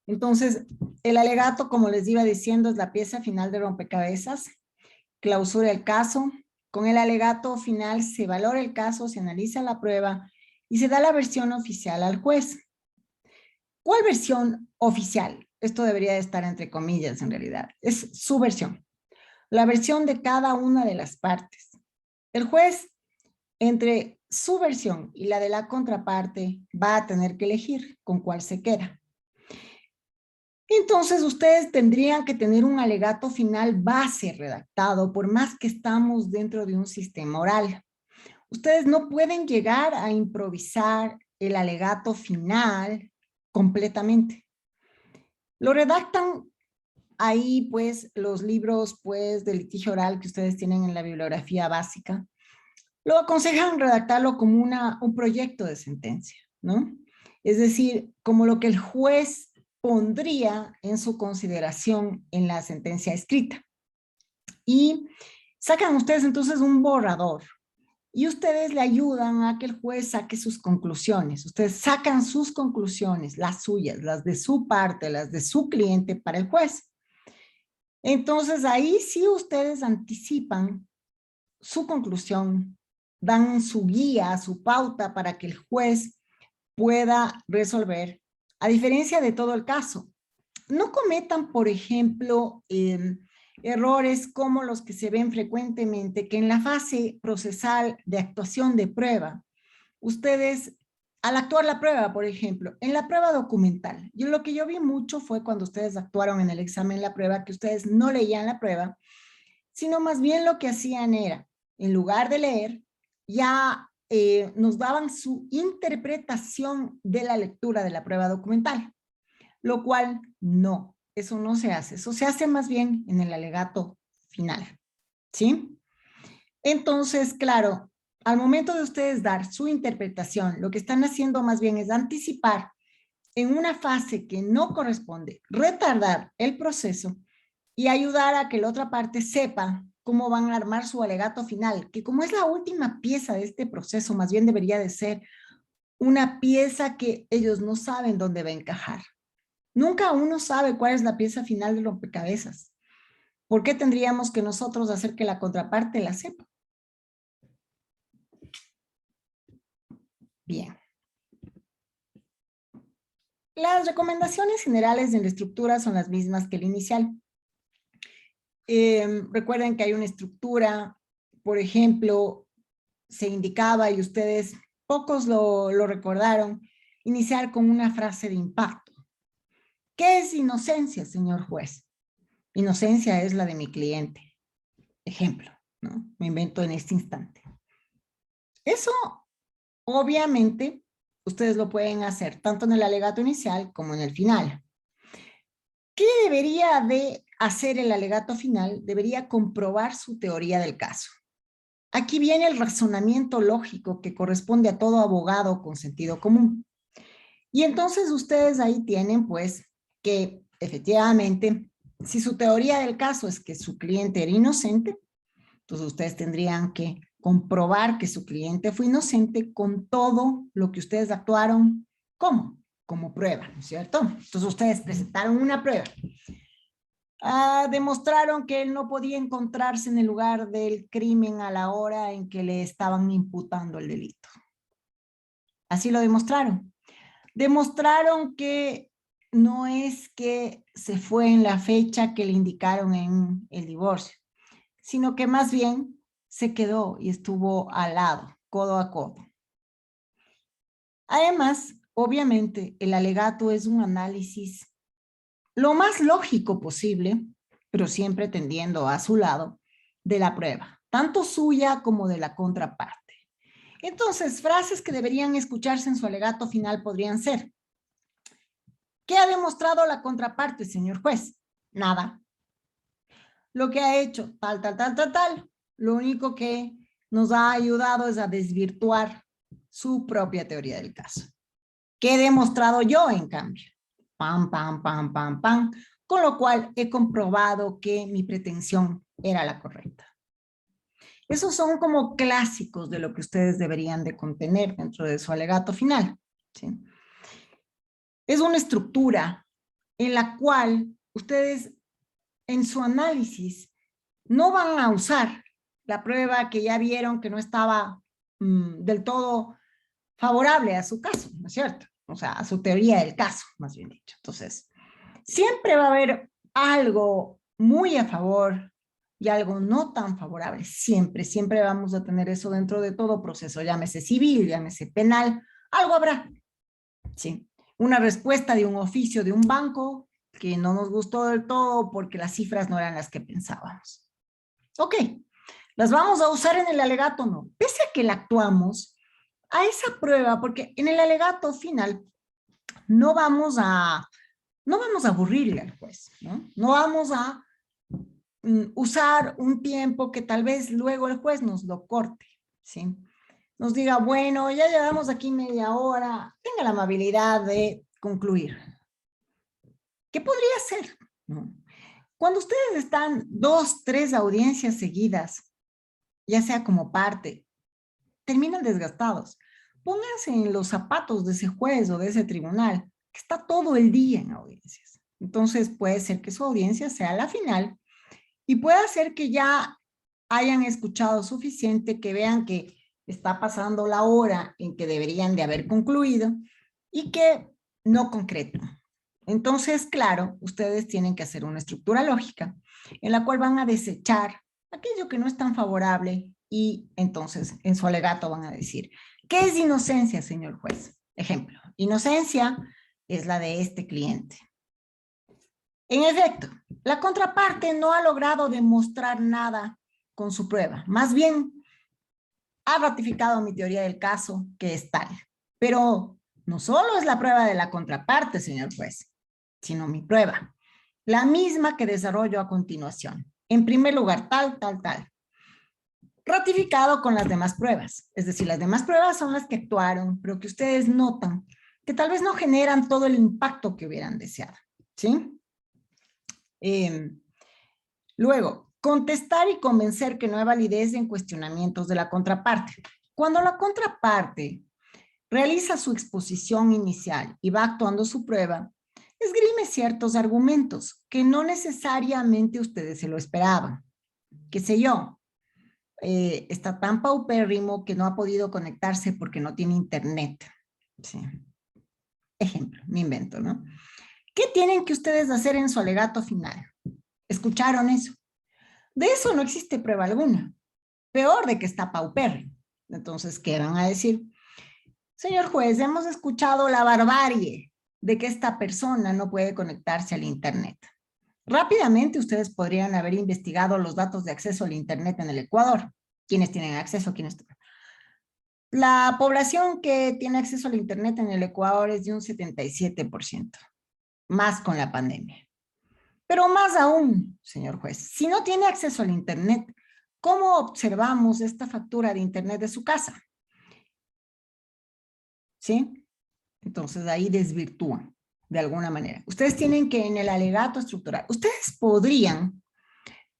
Entonces, el alegato, como les iba diciendo, es la pieza final de rompecabezas. Clausura el caso. Con el alegato final se valora el caso, se analiza la prueba y se da la versión oficial al juez. ¿Cuál versión oficial? Esto debería de estar entre comillas en realidad. Es su versión. La versión de cada una de las partes. El juez, entre su versión y la de la contraparte, va a tener que elegir con cuál se queda. Entonces, ustedes tendrían que tener un alegato final base redactado, por más que estamos dentro de un sistema oral. Ustedes no pueden llegar a improvisar el alegato final completamente. Lo redactan ahí, pues, los libros, pues, de litigio oral que ustedes tienen en la bibliografía básica. Lo aconsejan redactarlo como un proyecto de sentencia, ¿no? Es decir, como lo que el juez pondría en su consideración en la sentencia escrita. Y sacan ustedes entonces un borrador y ustedes le ayudan a que el juez saque sus conclusiones. Ustedes sacan sus conclusiones, las suyas, las de su parte, las de su cliente para el juez. Entonces ahí sí ustedes anticipan su conclusión, dan su guía, su pauta para que el juez pueda resolver, a diferencia de todo el caso. No cometan, por ejemplo, errores como los que se ven frecuentemente, que en la fase procesal de actuación de prueba, ustedes, al actuar la prueba, por ejemplo, en la prueba documental, lo que yo vi mucho fue cuando ustedes actuaron en el examen la prueba, que ustedes no leían la prueba, sino más bien lo que hacían era, en lugar de leer, ya nos daban su interpretación de la lectura de la prueba documental, lo cual no, eso no se hace, eso se hace más bien en el alegato final, ¿sí? Entonces, claro, al momento de ustedes dar su interpretación, lo que están haciendo más bien es anticipar en una fase que no corresponde, retardar el proceso y ayudar a que la otra parte sepa cómo van a armar su alegato final, que como es la última pieza de este proceso, más bien debería de ser una pieza que ellos no saben dónde va a encajar. Nunca uno sabe cuál es la pieza final del rompecabezas. ¿Por qué tendríamos que nosotros hacer que la contraparte la sepa? Bien. Las recomendaciones generales en la estructura son las mismas que el inicial. Recuerden que hay una estructura, por ejemplo, se indicaba y ustedes pocos lo recordaron, iniciar con una frase de impacto. ¿Qué es inocencia, señor juez? Inocencia es la de mi cliente. Ejemplo, ¿no? Me invento en este instante. Eso, obviamente, ustedes lo pueden hacer tanto en el alegato inicial como en el final. ¿Qué debería de hacer el alegato final? Debería comprobar su teoría del caso. Aquí viene el razonamiento lógico que corresponde a todo abogado con sentido común. Y entonces ustedes ahí tienen pues que efectivamente, si su teoría del caso es que su cliente era inocente, entonces ustedes tendrían que comprobar que su cliente fue inocente con todo lo que ustedes actuaron como prueba, ¿no es cierto? Entonces ustedes presentaron una prueba. Demostraron que él no podía encontrarse en el lugar del crimen a la hora en que le estaban imputando el delito. Así lo demostraron. Demostraron que no es que se fue en la fecha que le indicaron en el divorcio, sino que más bien se quedó y estuvo al lado, codo a codo. Además, obviamente, el alegato es un análisis lo más lógico posible, pero siempre tendiendo a su lado, de la prueba, tanto suya como de la contraparte. Entonces, frases que deberían escucharse en su alegato final podrían ser: ¿qué ha demostrado la contraparte, señor juez? Nada. Lo que ha hecho, tal. Lo único que nos ha ayudado es a desvirtuar su propia teoría del caso. ¿Qué he demostrado yo, en cambio? Pam, pam. Con lo cual he comprobado que mi pretensión era la correcta. Esos son como clásicos de lo que ustedes deberían de contener dentro de su alegato final, ¿sí? Es una estructura en la cual ustedes en su análisis no van a usar la prueba que ya vieron que no estaba del todo favorable a su caso, ¿no es cierto? O sea, a su teoría del caso, más bien dicho. Entonces, siempre va a haber algo muy a favor y algo no tan favorable. Siempre, siempre vamos a tener eso dentro de todo proceso, llámese civil, llámese penal, algo habrá. Sí. Una respuesta de un oficio de un banco que no nos gustó del todo porque las cifras no eran las que pensábamos. Ok, ¿las vamos a usar en el alegato? No. Pese a que la actuamos a esa prueba, porque en el alegato final no vamos a aburrirle al juez, ¿no? No vamos a usar un tiempo que tal vez luego el juez nos lo corte, ¿sí? Nos diga, bueno, ya llevamos aquí media hora, tenga la amabilidad de concluir. ¿Qué podría ser? ¿No? Cuando ustedes están 2, 3 audiencias seguidas, ya sea como parte, terminan desgastados. Pónganse en los zapatos de ese juez o de ese tribunal, que está todo el día en audiencias. Entonces puede ser que su audiencia sea la final y puede ser que ya hayan escuchado suficiente, que vean que está pasando la hora en que deberían de haber concluido y que no concretan. Entonces, claro, ustedes tienen que hacer una estructura lógica en la cual van a desechar aquello que no es tan favorable y entonces en su alegato van a decir, ¿qué es inocencia, señor juez? Ejemplo, inocencia es la de este cliente. En efecto, la contraparte no ha logrado demostrar nada con su prueba. Más bien, ha ratificado mi teoría del caso, que es tal. Pero no solo es la prueba de la contraparte, señor juez, sino mi prueba. La misma que desarrollo a continuación. En primer lugar, tal, tal, tal. Ratificado con las demás pruebas. Es decir, las demás pruebas son las que actuaron, pero que ustedes notan que tal vez no generan todo el impacto que hubieran deseado. ¿Sí? Luego, contestar y convencer que no hay validez en cuestionamientos de la contraparte. Cuando la contraparte realiza su exposición inicial y va actuando su prueba, esgrime ciertos argumentos que no necesariamente ustedes se lo esperaban. ¿Qué sé yo? Está tan paupérrimo que no ha podido conectarse porque no tiene internet. Sí. Ejemplo, me invento, ¿no? ¿Qué tienen que ustedes hacer en su alegato final? ¿Escucharon eso? De eso no existe prueba alguna. Peor de que está paupérrimo. Entonces, ¿qué van a decir? Señor juez, hemos escuchado la barbarie de que esta persona no puede conectarse al internet. Rápidamente ustedes podrían haber investigado los datos de acceso al internet en el Ecuador. ¿Quiénes tienen acceso? ¿Quiénes? La población que tiene acceso al internet en el Ecuador es de un 77%, más con la pandemia. Pero más aún, señor juez, si no tiene acceso al internet, ¿cómo observamos esta factura de internet de su casa? ¿Sí? Entonces ahí desvirtúan de alguna manera. Ustedes tienen que en el alegato estructural, ustedes podrían,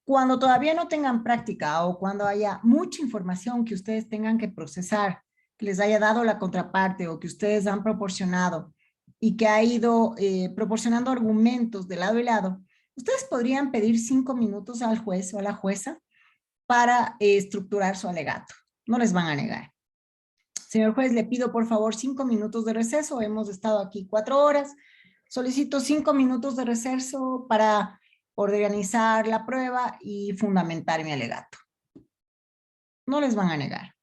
cuando todavía no tengan práctica o cuando haya mucha información que ustedes tengan que procesar, que les haya dado la contraparte o que ustedes han proporcionado y que ha ido proporcionando argumentos de lado y lado, ustedes podrían pedir 5 minutos al juez o a la jueza para estructurar su alegato. No les van a negar. Señor juez, le pido por favor 5 minutos de receso. Hemos estado aquí 4 horas. Solicito 5 minutos de receso para organizar la prueba y fundamentar mi alegato. No les van a negar.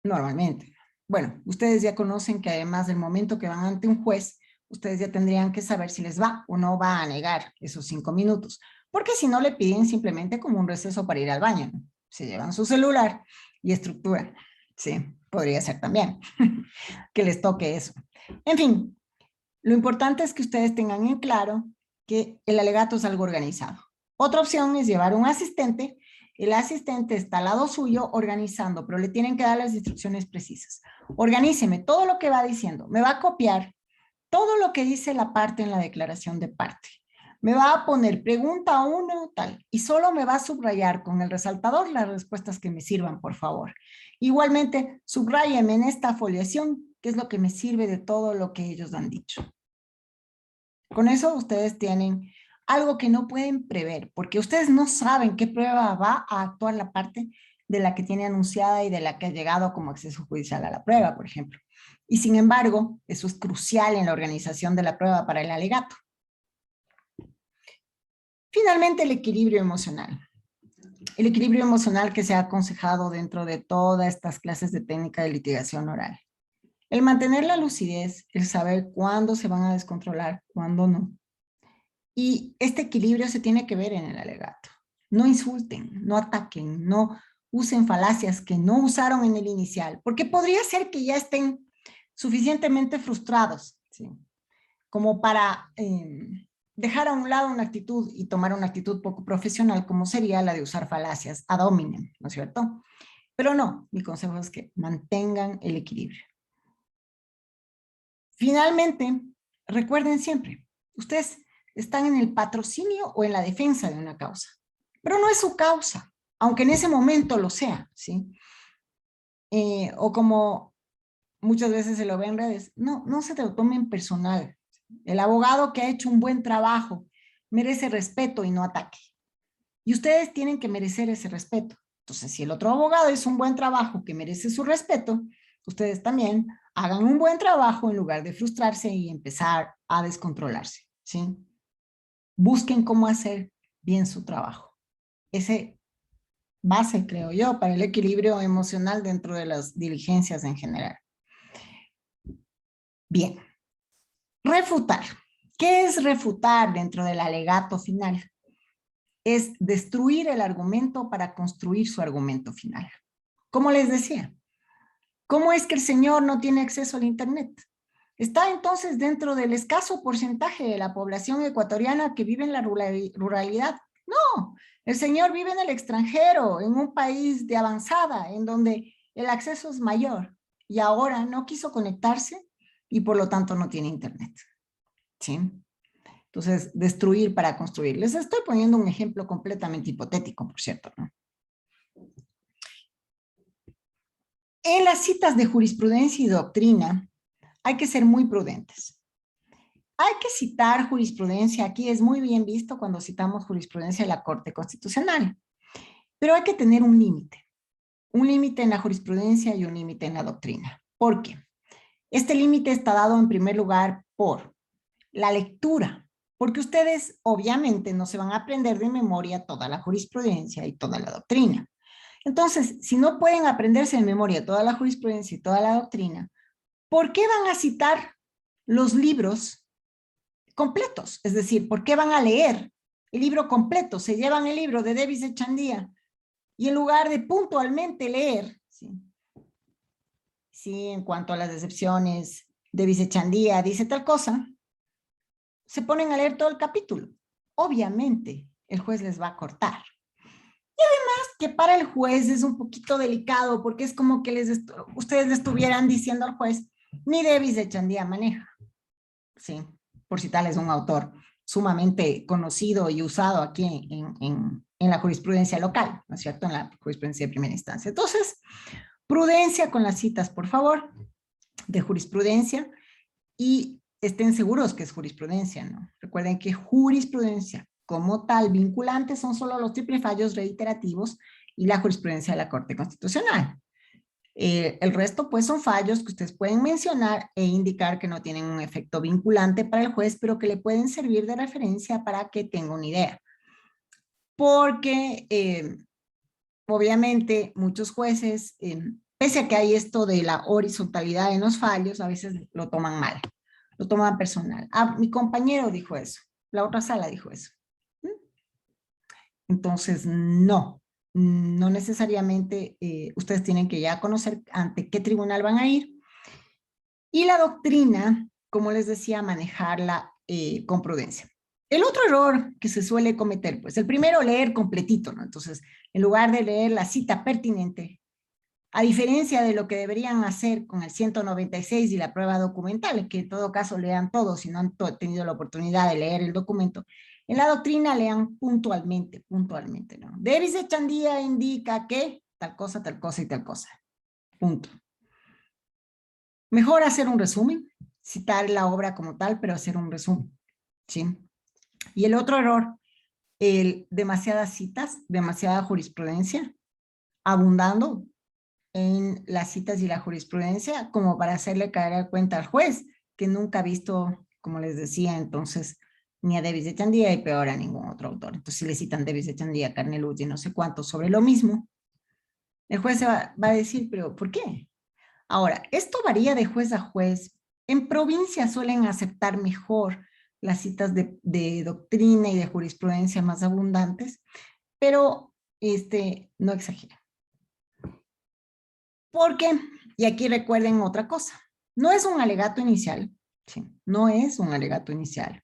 Normalmente. Bueno, ustedes ya conocen que además del momento que van ante un juez, ustedes ya tendrían que saber si les va o no va a negar esos 5 minutos. Porque si no, le piden simplemente como un receso para ir al baño, ¿no? Se llevan su celular y estructuran. Sí, podría ser también que les toque eso. En fin, lo importante es que ustedes tengan en claro que el alegato es algo organizado. Otra opción es llevar un asistente. El asistente está al lado suyo organizando, pero le tienen que dar las instrucciones precisas. Organíceme todo lo que va diciendo. Me va a copiar todo lo que dice la parte en la declaración de parte. Me va a poner pregunta 1, tal, y solo me va a subrayar con el resaltador las respuestas que me sirvan, por favor. Igualmente, subráyeme en esta foliación qué es lo que me sirve de todo lo que ellos han dicho. Con eso ustedes tienen algo que no pueden prever, porque ustedes no saben qué prueba va a actuar la parte de la que tiene anunciada y de la que ha llegado como acceso judicial a la prueba, por ejemplo. Y sin embargo, eso es crucial en la organización de la prueba para el alegato. Finalmente, el equilibrio emocional. El equilibrio emocional que se ha aconsejado dentro de todas estas clases de técnica de litigación oral. El mantener la lucidez, el saber cuándo se van a descontrolar, cuándo no. Y este equilibrio se tiene que ver en el alegato. No insulten, no ataquen, no usen falacias que no usaron en el inicial, porque podría ser que ya estén suficientemente frustrados, ¿sí? Como para dejar a un lado una actitud y tomar una actitud poco profesional, como sería la de usar falacias ad hominem, ¿no es cierto? Pero no, mi consejo es que mantengan el equilibrio. Finalmente, recuerden siempre, ustedes están en el patrocinio o en la defensa de una causa, pero no es su causa, aunque en ese momento lo sea, ¿sí? O como muchas veces se lo ve en redes, no se te lo tomen personal. El abogado que ha hecho un buen trabajo merece respeto y no ataque. Y ustedes tienen que merecer ese respeto. Entonces, si el otro abogado hizo un buen trabajo que merece su respeto, ustedes también hagan un buen trabajo en lugar de frustrarse y empezar a descontrolarse, ¿sí? Busquen cómo hacer bien su trabajo. Ese base, creo yo, para el equilibrio emocional dentro de las diligencias en general. Bien. Refutar. ¿Qué es refutar dentro del alegato final? Es destruir el argumento para construir su argumento final. Como les decía, ¿cómo es que el señor no tiene acceso al Internet? ¿Está entonces dentro del escaso porcentaje de la población ecuatoriana que vive en la ruralidad? No, el señor vive en el extranjero, en un país de avanzada, en donde el acceso es mayor, y ahora no quiso conectarse y por lo tanto no tiene Internet. ¿Sí? Entonces, destruir para construir. Les estoy poniendo un ejemplo completamente hipotético, por cierto, ¿no? En las citas de jurisprudencia y doctrina hay que ser muy prudentes. Hay que citar jurisprudencia, aquí es muy bien visto cuando citamos jurisprudencia de la Corte Constitucional, pero hay que tener un límite en la jurisprudencia y un límite en la doctrina. ¿Por qué? Este límite está dado en primer lugar por la lectura, porque ustedes obviamente no se van a aprender de memoria toda la jurisprudencia y toda la doctrina. Entonces, si no pueden aprenderse de memoria toda la jurisprudencia y toda la doctrina, ¿por qué van a citar los libros completos? Es decir, ¿por qué van a leer el libro completo? Se llevan el libro de Davis Echandía y en lugar de puntualmente leer, ¿sí? En cuanto a las excepciones, Davis Echandía dice tal cosa, se ponen a leer todo el capítulo. Obviamente, el juez les va a cortar. Y además que para el juez es un poquito delicado porque es como que ustedes le estuvieran diciendo al juez, ni Davis Echandía maneja. Sí, por citarles un autor sumamente conocido y usado aquí en la jurisprudencia local, ¿no es cierto? En la jurisprudencia de primera instancia. Entonces, prudencia con las citas, por favor, de jurisprudencia y estén seguros que es jurisprudencia, ¿no? Recuerden que jurisprudencia como tal vinculante son solo los triples fallos reiterativos y la jurisprudencia de la Corte Constitucional. El resto pues son fallos que ustedes pueden mencionar e indicar que no tienen un efecto vinculante para el juez, pero que le pueden servir de referencia para que tenga una idea. Porque obviamente muchos jueces, pese a que hay esto de la horizontalidad en los fallos, a veces lo toman mal, lo toman personal. Ah, mi compañero dijo eso, la otra sala dijo eso. Entonces, no necesariamente ustedes tienen que ya conocer ante qué tribunal van a ir. Y la doctrina, como les decía, manejarla con prudencia. El otro error que se suele cometer, pues el primero, leer completito, ¿no? Entonces, en lugar de leer la cita pertinente, a diferencia de lo que deberían hacer con el 196 y la prueba documental, que en todo caso lean todo si no han tenido la oportunidad de leer el documento, en la doctrina lean puntualmente, ¿no? Davis Echandía indica que tal cosa y tal cosa. Punto. Mejor hacer un resumen, citar la obra como tal, pero hacer un resumen. ¿sí? Y el otro error, el demasiadas citas, demasiada jurisprudencia, abundando en las citas y la jurisprudencia como para hacerle caer a cuenta al juez, que nunca ha visto, como les decía, entonces, ni a Davis de Chandía y peor a ningún otro autor. Entonces, si le citan Davis de Chandía, Carnelud y no sé cuánto sobre lo mismo, el juez se va a decir, pero ¿por qué? Ahora, esto varía de juez a juez. En provincia suelen aceptar mejor las citas de doctrina y de jurisprudencia más abundantes, pero no exageren. Porque, y aquí recuerden otra cosa, no es un alegato inicial, ¿sí? No es un alegato inicial.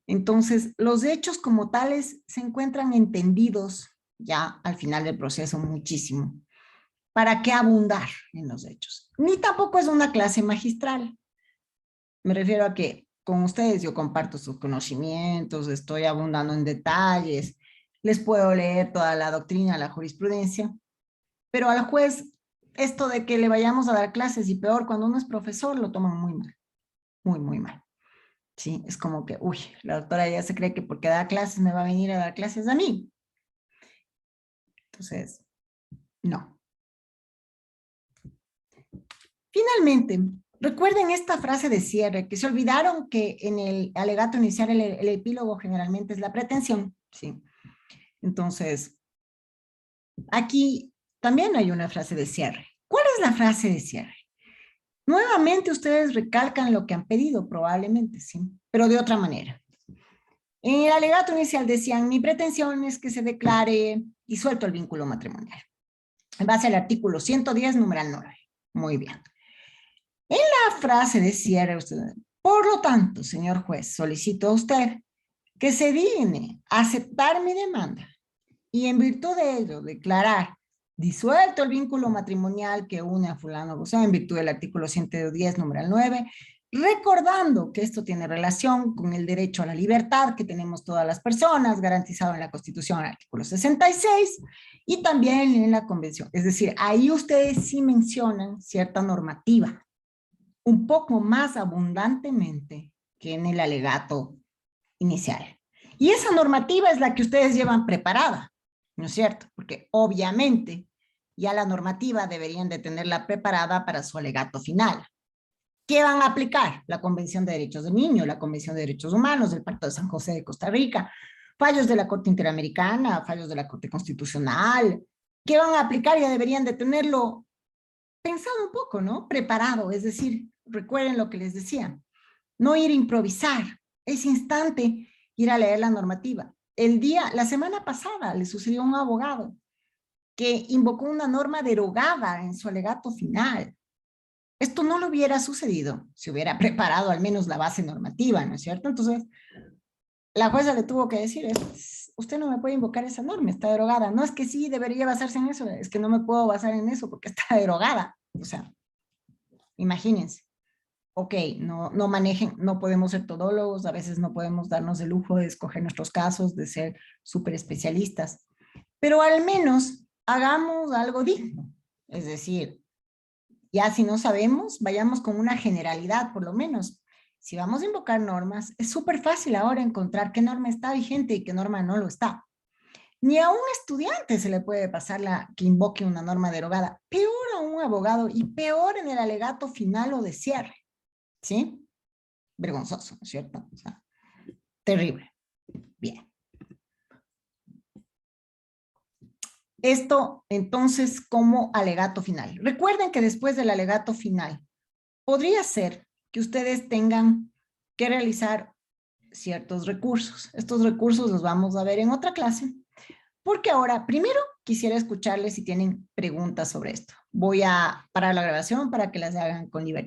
Entonces, los hechos como tales se encuentran entendidos ya al final del proceso muchísimo. ¿Para qué abundar en los hechos? Ni tampoco es una clase magistral. Me refiero a que con ustedes yo comparto sus conocimientos, estoy abundando en detalles, les puedo leer toda la doctrina, la jurisprudencia, pero al juez esto de que le vayamos a dar clases y peor cuando uno es profesor lo toman muy mal, muy, muy mal. Sí, es como que, uy, la doctora ya se cree que porque da clases me va a venir a dar clases a mí. Entonces, no. Finalmente, recuerden esta frase de cierre, que se olvidaron que en el alegato inicial el epílogo generalmente es la pretensión, ¿sí? Entonces, aquí también hay una frase de cierre. ¿Cuál es la frase de cierre? Nuevamente ustedes recalcan lo que han pedido, probablemente, sí, pero de otra manera. En el alegato inicial decían, mi pretensión es que se declare disuelto el vínculo matrimonial, en base al artículo 110, numeral 9. Muy bien. En la frase de cierre, usted, por lo tanto, señor juez, solicito a usted que se digne a aceptar mi demanda y en virtud de ello declarar disuelto el vínculo matrimonial que une a fulano, o sea, en virtud del artículo 110, numeral 9, recordando que esto tiene relación con el derecho a la libertad que tenemos todas las personas, garantizado en la Constitución, artículo 66, y también en la Convención. Es decir, ahí ustedes sí mencionan cierta normativa, un poco más abundantemente que en el alegato inicial. Y esa normativa es la que ustedes llevan preparada, ¿no es cierto? Porque obviamente ya la normativa deberían de tenerla preparada para su alegato final. ¿Qué van a aplicar? La Convención de Derechos del Niño, la Convención de Derechos Humanos, el Pacto de San José de Costa Rica, fallos de la Corte Interamericana, fallos de la Corte Constitucional. ¿Qué van a aplicar? Ya deberían de tenerlo pensado un poco, ¿no? Preparado, es decir, recuerden lo que les decía, no ir a improvisar, ese instante ir a leer la normativa. La semana pasada le sucedió a un abogado que invocó una norma derogada en su alegato final. Esto no le hubiera sucedido si hubiera preparado al menos la base normativa, ¿no es cierto? Entonces, la jueza le tuvo que decir, usted no me puede invocar esa norma, está derogada. No es que sí debería basarse en eso, es que no me puedo basar en eso porque está derogada. O sea, imagínense. Ok, no manejen, no podemos ser todólogos, a veces no podemos darnos el lujo de escoger nuestros casos, de ser súper especialistas, pero al menos hagamos algo digno. Es decir, ya si no sabemos, vayamos con una generalidad, por lo menos. Si vamos a invocar normas, es súper fácil ahora encontrar qué norma está vigente y qué norma no lo está. Ni a un estudiante se le puede pasar que invoque una norma derogada, peor a un abogado y peor en el alegato final o de cierre. ¿Sí? Vergonzoso, ¿no es cierto? O sea, terrible. Bien. Esto, entonces, como alegato final. Recuerden que después del alegato final, podría ser que ustedes tengan que realizar ciertos recursos. Estos recursos los vamos a ver en otra clase, porque ahora, primero, quisiera escucharles si tienen preguntas sobre esto. Voy a parar la grabación para que las hagan con libertad.